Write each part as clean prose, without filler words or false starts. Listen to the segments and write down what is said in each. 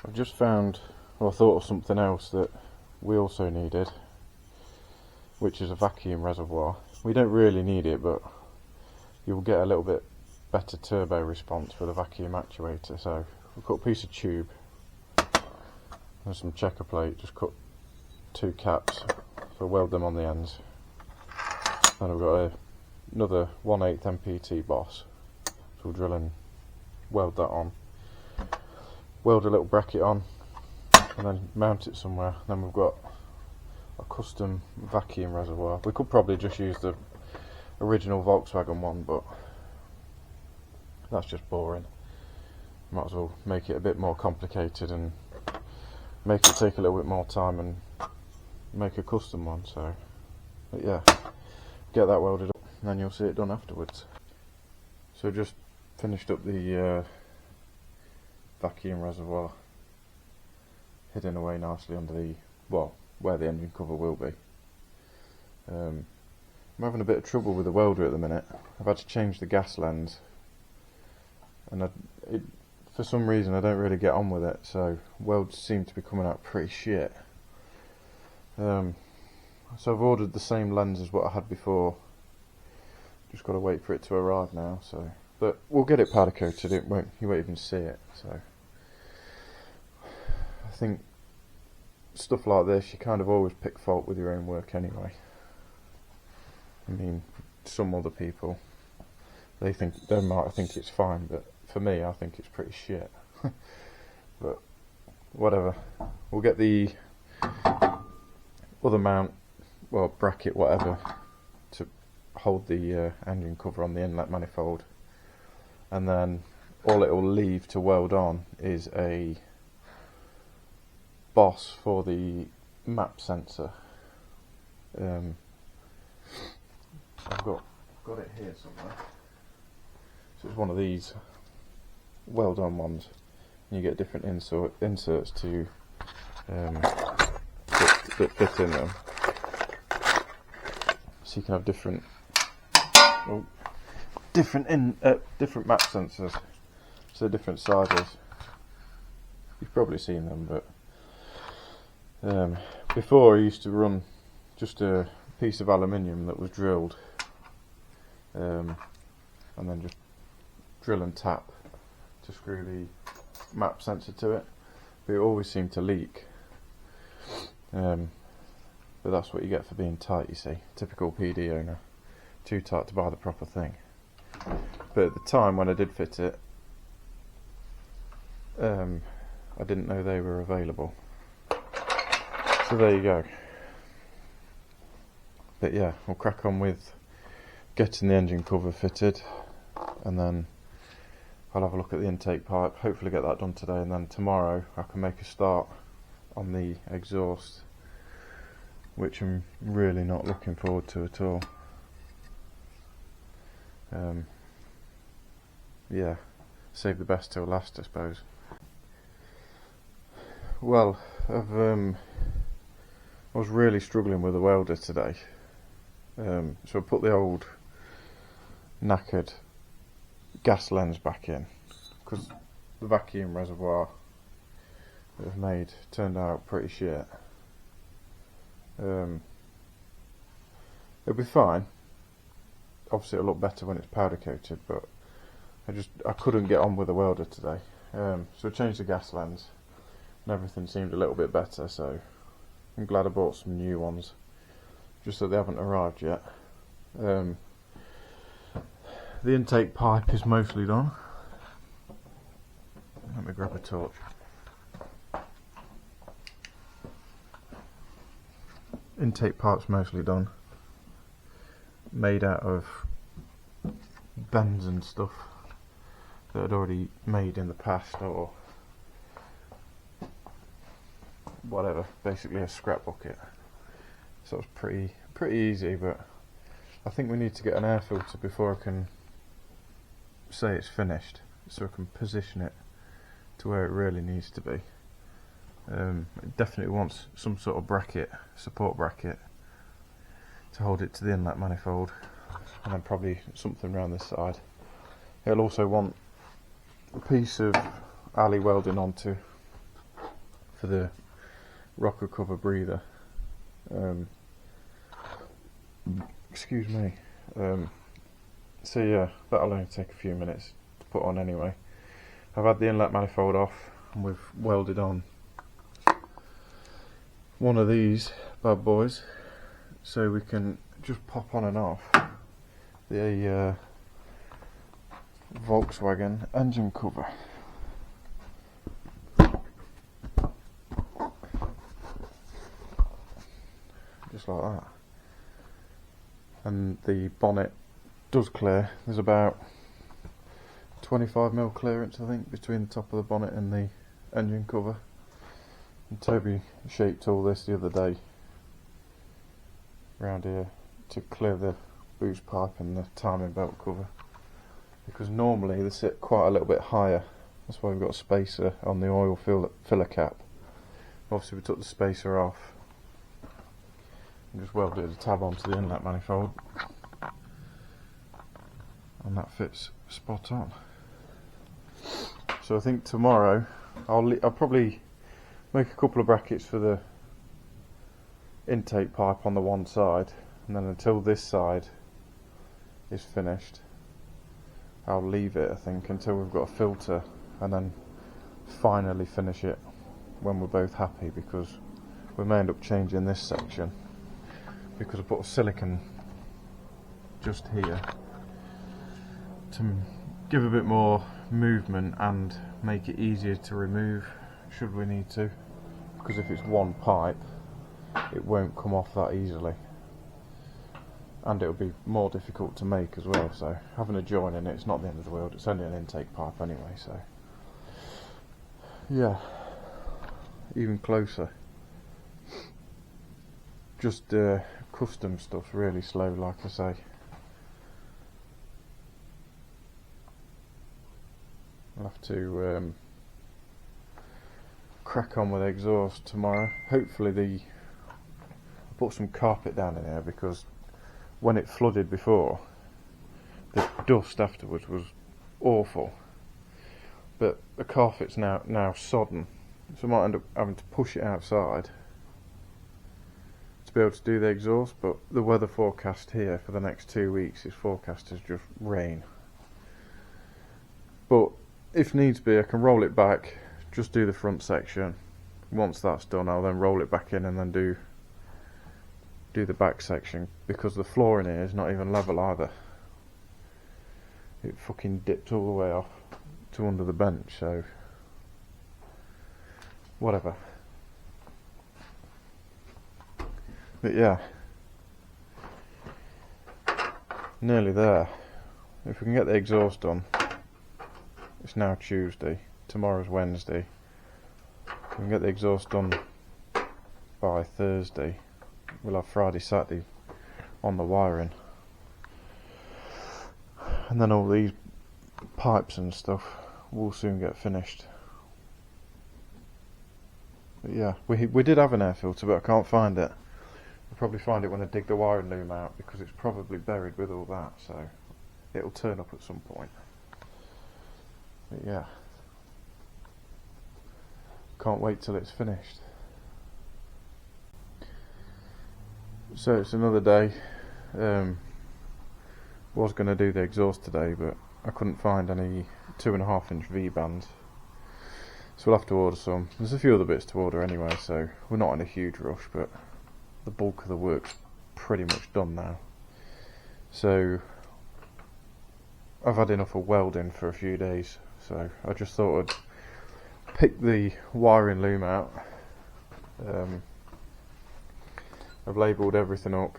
I've just found, or thought of something else that we also needed, which is a vacuum reservoir. We don't really need it, but you'll get a little bit better turbo response with a vacuum actuator. So we've got a piece of tube and some checker plate, just cut 2 caps, so weld them on the ends. And I've got another 1.8 MPT boss, so we'll drill and weld that on. Weld a little bracket on and then mount it somewhere. Then we've got a custom vacuum reservoir. We could probably just use the original Volkswagen one, but that's just boring. Might as well make it a bit more complicated and make it take a little bit more time and make a custom one. So, but yeah, get that welded up and then you'll see it done afterwards. So just finished up the vacuum reservoir, hidden away nicely under the, well, where the engine cover will be. I'm having a bit of trouble with the welder at the minute. I've had to change the gas lens, and for some reason I don't really get on with it, so welds seem to be coming out pretty shit. So I've ordered the same lens as what I had before, just got to wait for it to arrive now. So, but we'll get it powder coated, you won't even see it. So I think stuff like this, you kind of always pick fault with your own work anyway. I mean, some other people, they might think it's fine, but for me, I think it's pretty shit. But whatever, we'll get the other mount, well, bracket, whatever, to hold the engine cover on the inlet manifold, and then all it will leave to weld on is a boss for the map sensor. I've got it here somewhere. So it's one of these weld on ones, and you get different inserts to that fit in them, so you can have different map sensors, so different sizes. You've probably seen them, but before I used to run just a piece of aluminium that was drilled, and then just drill and tap to screw the map sensor to it, but it always seemed to leak. But that's what you get for being tight, you see. Typical PD owner, too tight to buy the proper thing. But at the time when I did fit it, I didn't know they were available. So there you go. But yeah, we'll crack on with getting the engine cover fitted, and then I'll have a look at the intake pipe, hopefully get that done today, and then tomorrow I can make a start on the exhaust, which I'm really not looking forward to at all. Yeah, save the best till last, I suppose. Well, I was really struggling with the welder today, so I put the old knackered gas lens back in, because the vacuum reservoir that I've made turned out pretty shit. It'll be fine. Obviously it'll look better when it's powder coated, but I couldn't get on with the welder today. So I changed the gas lens and everything seemed a little bit better, so I'm glad I bought some new ones, just that they haven't arrived yet. The intake pipe is mostly done. Let me grab a torch. Intake pipe's mostly done. Made out of bends and stuff that I'd already made in the past, or whatever, basically a scrap bucket. So it's pretty easy, but I think we need to get an air filter before I can say it's finished, so I can position it to where it really needs to be. It definitely wants some sort of bracket, support bracket, to hold it to the inlet manifold, and then probably something around this side. It'll also want a piece of alley welding onto for the rocker cover breather. Excuse me. So yeah, that'll only take a few minutes to put on anyway. I've had the inlet manifold off and we've welded on one of these bad boys so we can just pop on and off the Volkswagen engine cover. Just like that. And the bonnet does clear. There's about 25mm clearance, I think, between the top of the bonnet and the engine cover. And Toby shaped all this the other day around here to clear the boost pipe and the timing belt cover, because normally they sit quite a little bit higher. That's why we've got a spacer on the oil filler cap. Obviously we took the spacer off and just welded a tab onto the inlet manifold, and that fits spot on. So I think tomorrow I'll probably make a couple of brackets for the intake pipe on the one side, and then until this side is finished I'll leave it, I think, until we've got a filter, and then finally finish it when we're both happy, because we may end up changing this section, because I put a silicone just here to give a bit more movement and make it easier to remove should we need to, because if it's one pipe it won't come off that easily, and it'll be more difficult to make as well. So having a join in it's not the end of the world, it's only an intake pipe anyway, so yeah, even closer. Just custom stuff, really slow, like I say. I'll have to crack on with the exhaust tomorrow. Hopefully I'll put some carpet down in here, because when it flooded before, the dust afterwards was awful. But the carpet's now sodden, so I might end up having to push it outside to be able to do the exhaust. But the weather forecast here for the next 2 weeks is forecast as just rain. But if needs be, I can roll it back, just do the front section. Once that's done, I'll then roll it back in and then do the back section, because the floor in here is not even level either. It fucking dipped all the way off to under the bench, so whatever. But yeah, nearly there. If we can get the exhaust done, it's now Tuesday, tomorrow's Wednesday. If we can get the exhaust done by Thursday, we'll have Friday, Saturday on the wiring, and then all these pipes and stuff will soon get finished. But yeah, we did have an air filter, but I can't find it. I'll probably find it when I dig the wiring loom out, because it's probably buried with all that, so it'll turn up at some point. But yeah, can't wait till it's finished. So it's another day. Was going to do the exhaust today, but I couldn't find any 2.5-inch V-bands, so we'll have to order some. There's a few other bits to order anyway, so we're not in a huge rush, but the bulk of the work's pretty much done now. So I've had enough of welding for a few days, so I just thought I'd pick the wiring loom out. I've labelled everything up.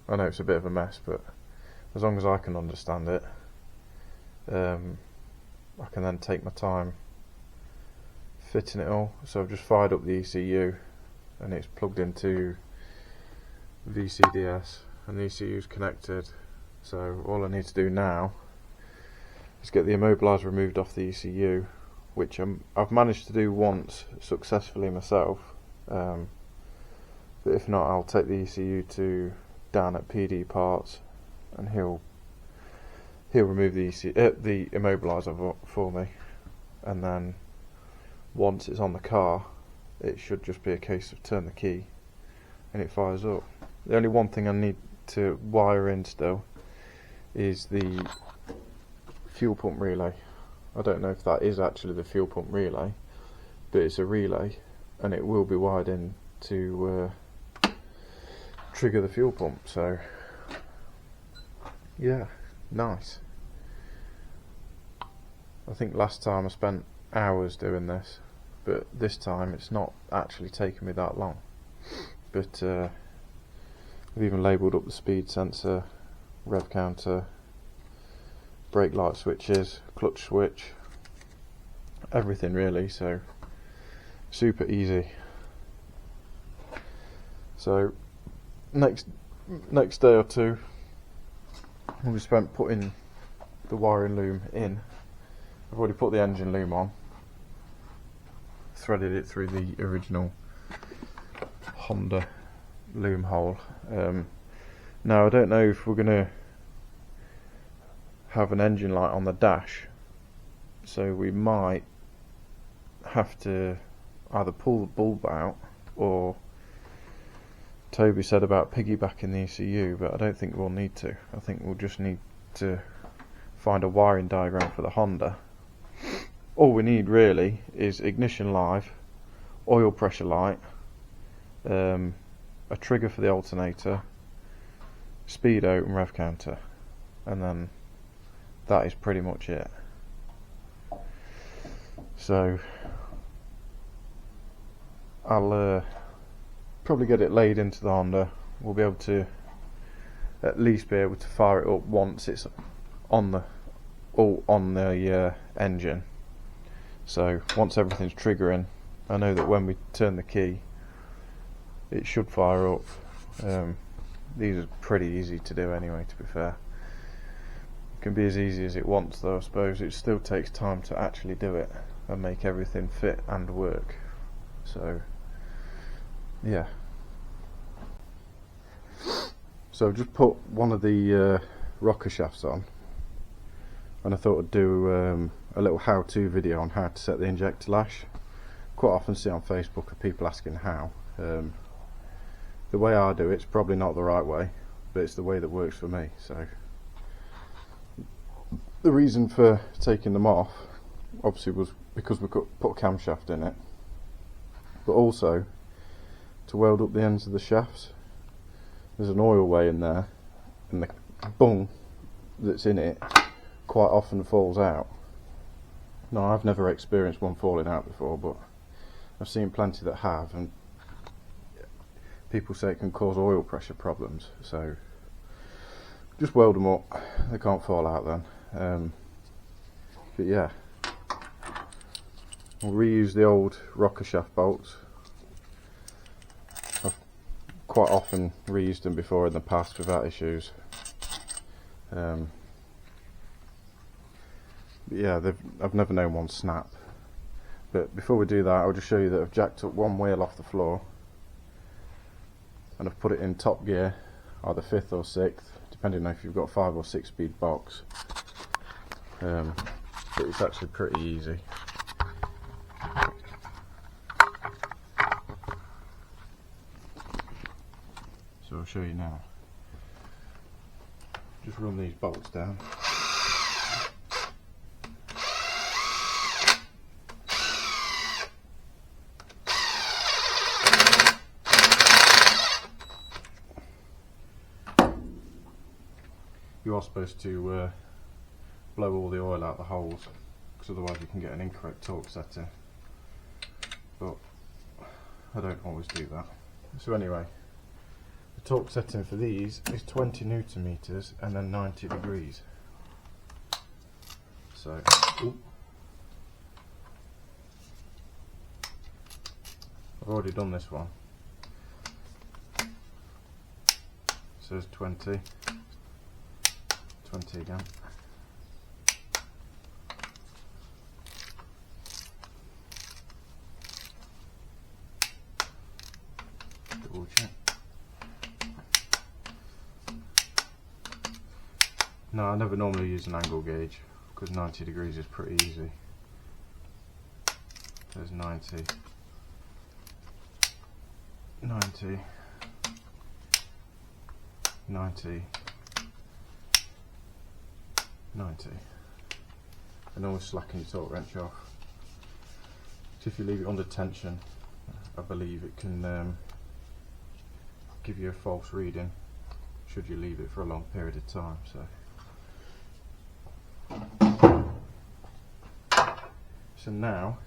I know it's a bit of a mess, but as long as I can understand it, I can then take my time fitting it all. So I've just fired up the ECU, and it's plugged into VCDS, and the ECU is connected. So all I need to do now is get the immobiliser removed off the ECU, which I've managed to do once successfully myself. But if not, I'll take the ECU to Dan at PD Parts, and he'll remove the immobiliser for me, and then once it's on the car, it should just be a case of turn the key and it fires up. The only one thing I need to wire in still is the fuel pump relay. I don't know if that is actually the fuel pump relay, but it's a relay and it will be wired in to trigger the fuel pump. So yeah, nice. I think last time I spent hours doing this, but this time it's not actually taken me that long. But I've even labelled up the speed sensor, rev counter, brake light switches, clutch switch, everything really, so super easy. So next day or two we'll be spent putting the wiring loom in. I've already put the engine loom on, threaded it through the original Honda loom hole. Now I don't know if we're going to have an engine light on the dash, so we might have to either pull the bulb out, or Toby said about piggybacking the ECU, but I don't think we'll need to. I think we'll just need to find a wiring diagram for the Honda. All we need really is ignition live, oil pressure light, a trigger for the alternator, speedo and rev counter, and then that is pretty much it. So I'll probably get it laid into the Honda. We'll be able to at least be able to fire it up once it's on the engine. So once everything's triggering, I know that when we turn the key it should fire up. These are pretty easy to do anyway, to be fair. It can be as easy as it wants though, I suppose. It still takes time to actually do it and make everything fit and work. So yeah. So I've just put one of the rocker shafts on, and I thought I'd do a little how-to video on how to set the injector lash. Quite often see on Facebook of people asking how. The way I do it's probably not the right way, but it's the way that works for me. So the reason for taking them off obviously was because we could put a camshaft in it, but also to weld up the ends of the shafts. There's an oil way in there, and the bung that's in it quite often falls out. No, I've never experienced one falling out before, but I've seen plenty that have, and people say it can cause oil pressure problems. So just weld them up, they can't fall out then. But yeah, we'll reuse the old rocker shaft bolts. I've quite often reused them before in the past without issues. But yeah, I've never known one snap. But before we do that, I'll just show you that I've jacked up one wheel off the floor, and I've put it in top gear, either 5th or 6th, depending on if you've got 5 or 6 speed box. But it's actually pretty easy. So I'll show you now. Just run these bolts down. You are supposed to blow all the oil out the holes, because otherwise you can get an incorrect torque setting, but I don't always do that. So anyway, the torque setting for these is 20 Newton meters and then 90 degrees. So I've already done this one. It says 20 again. Double check. No, I never normally use an angle gauge because 90 degrees is pretty easy. There's 90. 90, 90, 90, and always slacken your torque wrench off. So if you leave it under tension, I believe it can give you a false reading should you leave it for a long period of time. So now,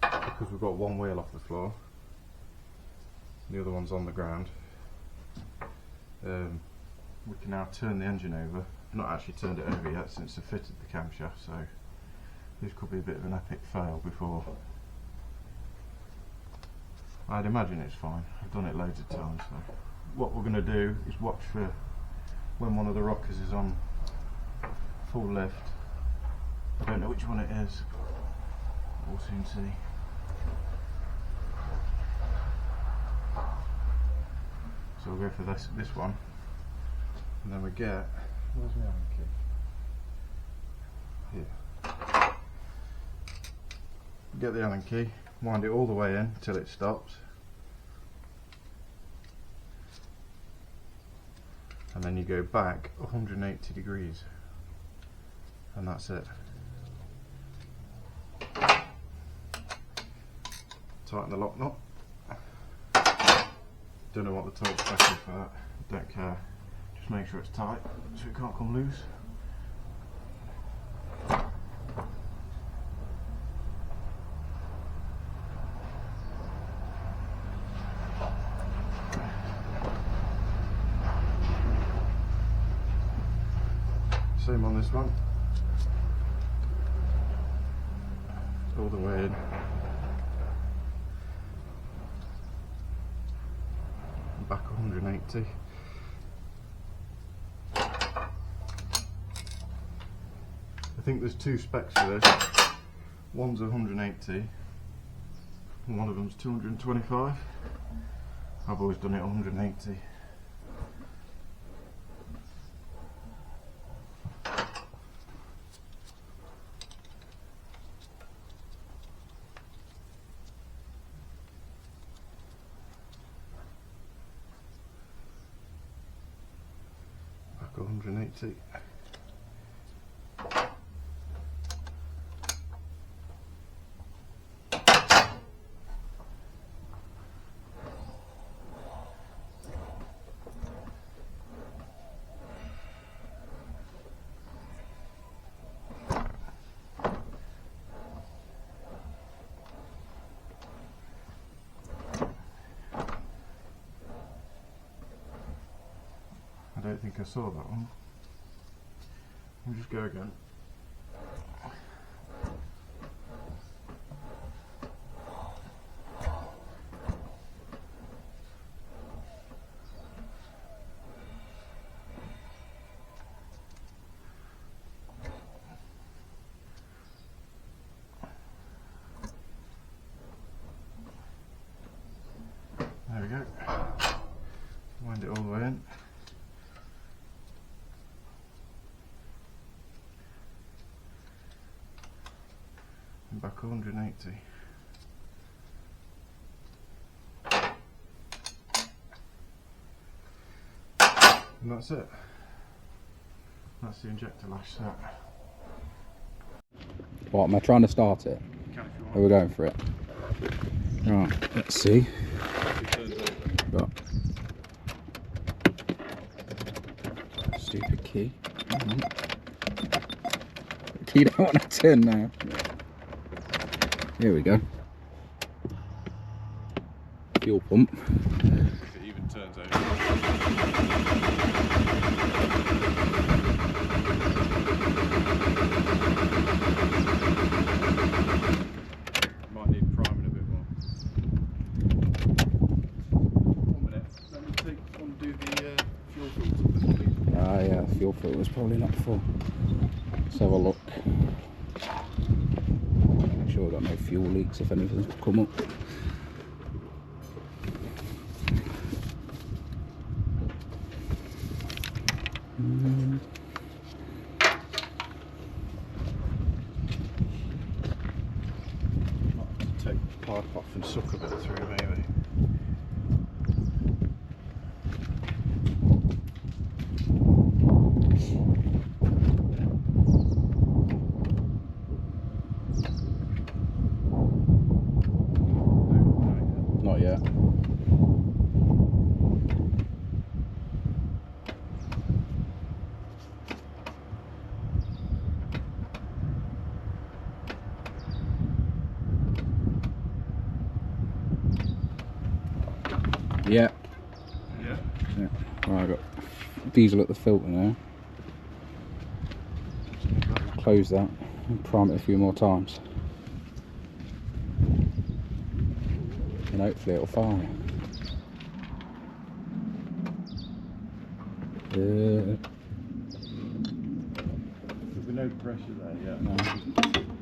because we've got one wheel off the floor, the other one's on the ground, we can now turn the engine over. I've not actually turned it over yet since I fitted the camshaft, so this could be a bit of an epic fail before. I'd imagine it's fine. I've done it loads of times. So what we're going to do is watch for when one of the rockers is on full lift. I don't know which one it is. We'll soon see. So we'll go for this one, and then we get, where's my Allen key? Here. Get the Allen key, wind it all the way in till it stops, and then you go back 180 degrees, and that's it. Tighten the lock nut. Don't know what the torque spec is for that, don't care. Just make sure it's tight so it can't come loose. Same on this one. All the way in. Back 180. I think there's two specs for this. One's 180 and one of them's 225. I've always done it 180. Back 180. I don't think I saw that one. We'll just go again. There we go. Wind it all the way in. And back 180. And that's it. That's the injector lash set. What, am I trying to start it? Are we going for it? Right, let's see. Got stupid key. The key don't want to turn now. Here we go. Fuel pump. If it even turns over. Might need priming a bit more. 1 minute. Let me take one do the fuel filter, please. Ah yeah, fuel filter's probably not full. Let's have a look. Make sure we've got no fuel leaks if anything's come up. Take the pipe off and suck a bit through maybe. Yeah. Yeah. Yeah. Right, I've got diesel at the filter now. Close that and prime it a few more times. And hopefully it'll fire. There'll be no pressure there, yeah. No.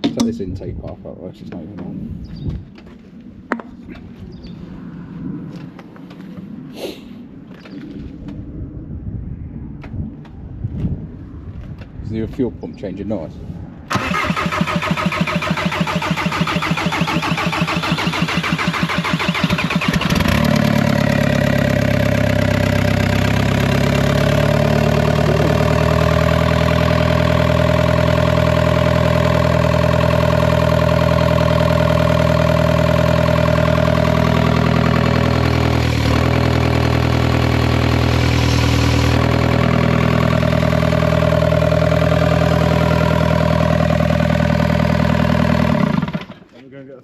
Take this intake pipe out, it's just not even on. Is there a fuel pump changing noise?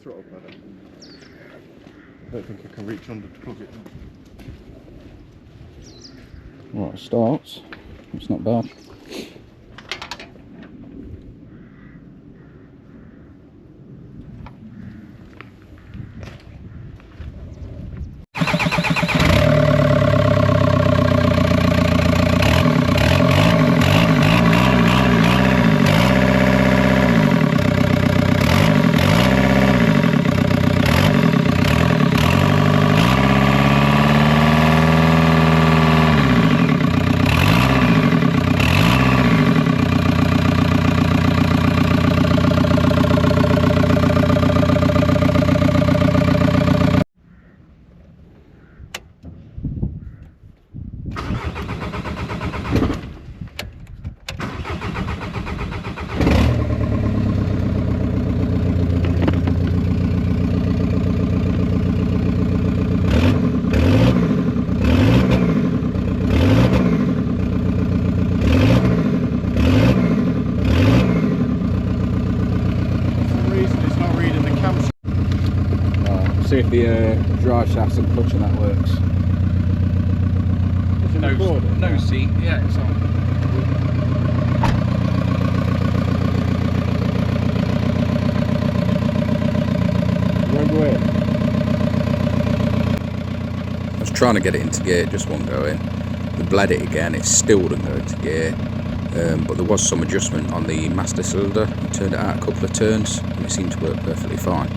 Throttle pedal. I don't think I can reach under to plug it in. Right, it starts. It's not bad. See if the drive shafts and clutch and that works. No seat, yeah, it's on. Won't go in. I was trying to get it into gear, it just won't go in. We bled it again, it still wouldn't go into gear. But there was some adjustment on the master cylinder. We turned it out a couple of turns and it seemed to work perfectly fine.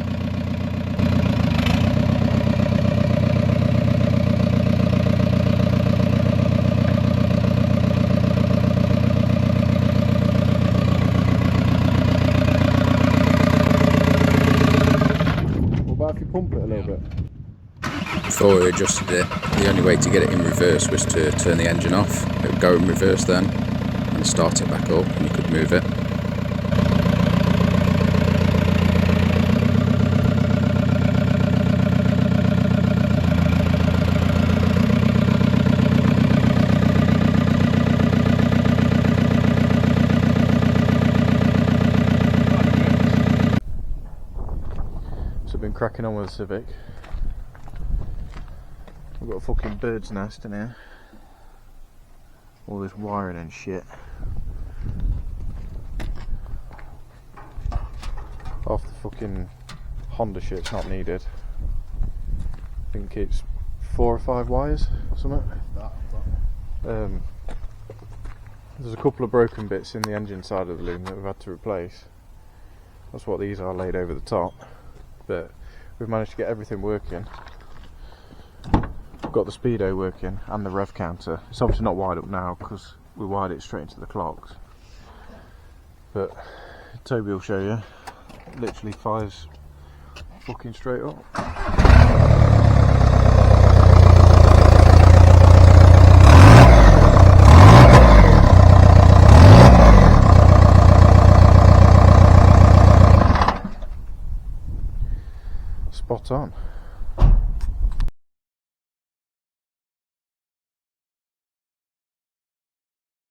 Pump it a little bit. Before we adjusted it, the only way to get it in reverse was to turn the engine off. It would go in reverse then and start it back up and you could move it. Been cracking on with the Civic. We've got a fucking bird's nest in here. All this wiring and shit. Half the fucking Honda shit's not needed. I think it's 4 or 5 wires or something. There's a couple of broken bits in the engine side of the loom that we've had to replace. That's what these are, laid over the top. But we've managed to get everything working. We've got the speedo working and the rev counter. It's obviously not wired up now because we wired it straight into the clocks. But Toby will show you. Literally fires fucking straight up. Spot on.